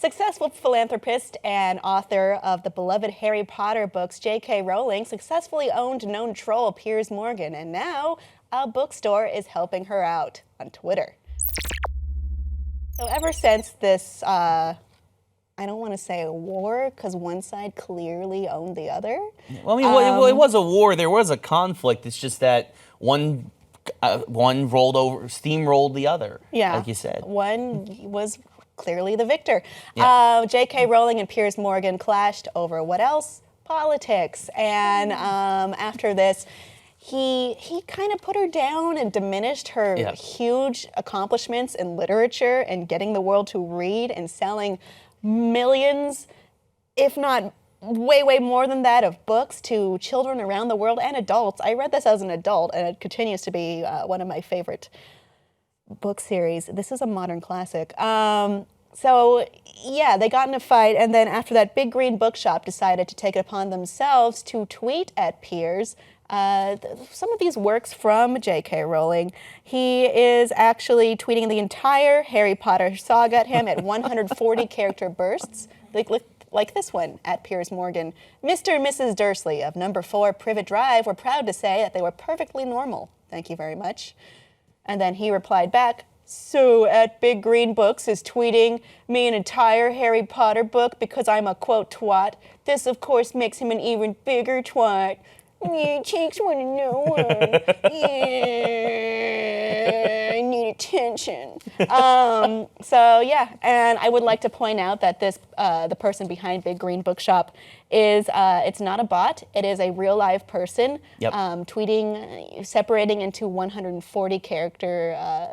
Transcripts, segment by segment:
Successful philanthropist and author of the beloved Harry Potter books, J.K. Rowling successfully owned known troll Piers Morgan, and now a bookstore is helping her out on Twitter. So ever since this, I don't want to say a war, because one side clearly owned the other. Well, I mean, it was a war. There was a conflict. It's just that one steamrolled the other, like you said. One was clearly the victor. Yeah. J.K. Rowling and Piers Morgan clashed over what else? Politics. And after this, he kind of put her down and diminished her huge accomplishments in literature and getting the world to read and selling millions, if not way, way more than that, of books to children around the world and adults. I read this as an adult, and it continues to be one of my favorite book series. This is a modern classic. So yeah, they got in a fight, and then after that, Big Green Bookshop decided to take it upon themselves to tweet at Piers some of these works from J.K. Rowling. He is actually tweeting the entire Harry Potter saga at him at 140 character bursts, like this one at Piers Morgan. Mr. and Mrs. Dursley of number 4 Privet Drive were proud to say that they were perfectly normal. Thank you very much. And then he replied back, so at Big Green Books is tweeting me an entire Harry Potter book because I'm a, quote, twat. This, of course, makes him an even bigger twat. Yeah, cheeks want to know one. Yeah, I need attention. So yeah, and I would like to point out that this, the person behind Big Green Bookshop is, it's not a bot. It is a real live person tweeting, separating into 140 character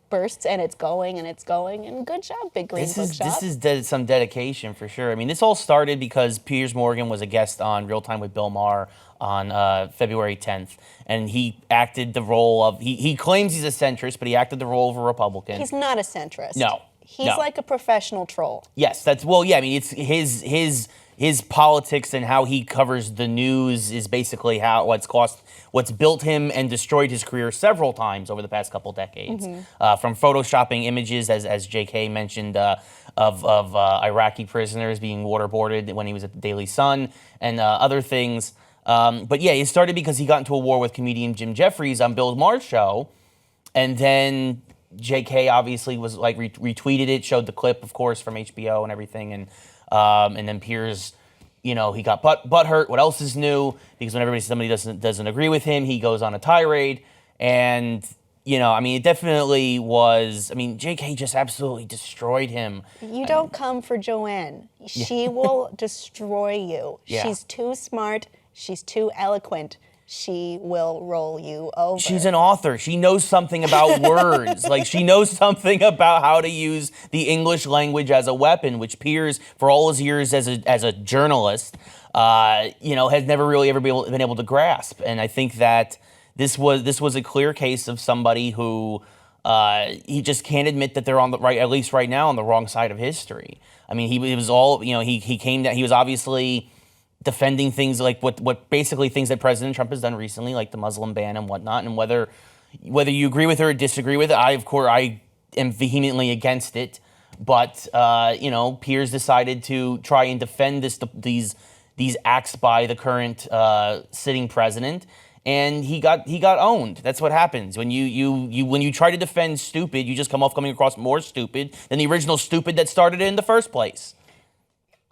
bursts, and it's going, and good job, Big Green Bookshop. This is some dedication for sure. I mean, this all started because Piers Morgan was a guest on Real Time with Bill Maher on February 10th, and he acted the role of, he claims he's a centrist, but he acted the role of a Republican. He's not a centrist. No. He's like a professional troll. Yes, I mean, it's his politics and how he covers the news is basically what's built him and destroyed his career several times over the past couple decades. From photoshopping images, as J.K. mentioned, of Iraqi prisoners being waterboarded when he was at the Daily Sun, and other things. But yeah, it started because he got into a war with comedian Jim Jeffries on Bill Maher's show, and then J.K. obviously was like retweeted it, showed the clip, of course, from HBO and everything, and then Piers, he got butthurt. What else is new? Because when somebody doesn't agree with him, he goes on a tirade, and I mean, it definitely was. I mean, J.K. just absolutely destroyed him. You don't come for Joanne. She will destroy you. Yeah. She's too smart. She's too eloquent. She will roll you over. She's an author. She knows something about words. Like, she knows something about how to use the English language as a weapon, which Piers, for all his years as a journalist, has never really ever been able to grasp. And I think that this was a clear case of somebody who he just can't admit that they're on the right, at least right now, on the wrong side of history. I mean, he was all, he came down, he was obviously defending things like what basically things that President Trump has done recently, like the Muslim ban and whatnot, and whether you agree with it or disagree with it, I am vehemently against it. But Piers decided to try and defend these acts by the current sitting president, and he got owned. That's what happens when you try to defend stupid, you just coming across more stupid than the original stupid that started it in the first place.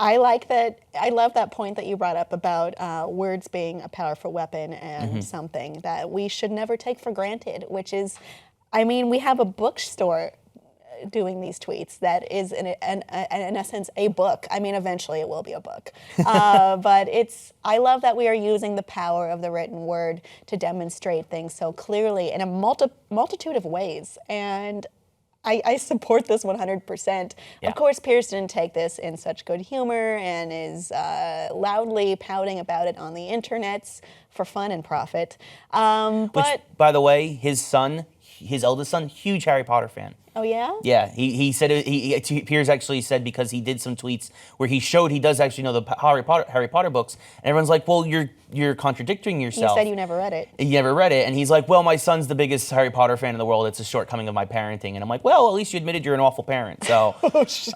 I like that. I love that point that you brought up about words being a powerful weapon and something that we should never take for granted, which is, I mean, we have a bookstore doing these tweets that is, in essence, a book. I mean, eventually it will be a book. But I love that we are using the power of the written word to demonstrate things so clearly in a multitude of ways. And I support this 100%. Yeah. Of course, Piers didn't take this in such good humor and is loudly pouting about it on the internets for fun and profit. Which, by the way, his eldest son, huge Harry Potter fan. Oh, yeah? Yeah, he said, Piers actually said, because he did some tweets where he showed he does actually know the Harry Potter books, and everyone's like, well, you're contradicting yourself. You said you never read it. You never read it, and he's like, well, my son's the biggest Harry Potter fan in the world. It's a shortcoming of my parenting. And I'm like, well, at least you admitted you're an awful parent. So, Oh, shit.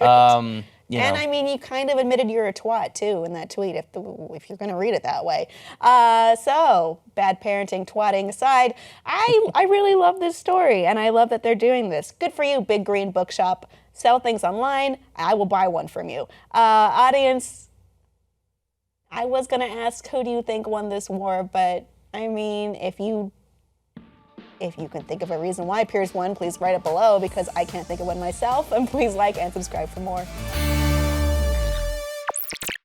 You And know. I mean, you kind of admitted you're a twat too in that tweet, if you're going to read it that way. So, bad parenting, twatting aside, I really love this story, and I love that they're doing this. Good for you, Big Green Bookshop. Sell things online. I will buy one from you. Audience, I was going to ask, who do you think won this war? But I mean, if you can think of a reason why Piers won, please write it below, because I can't think of one myself. And please like and subscribe for more.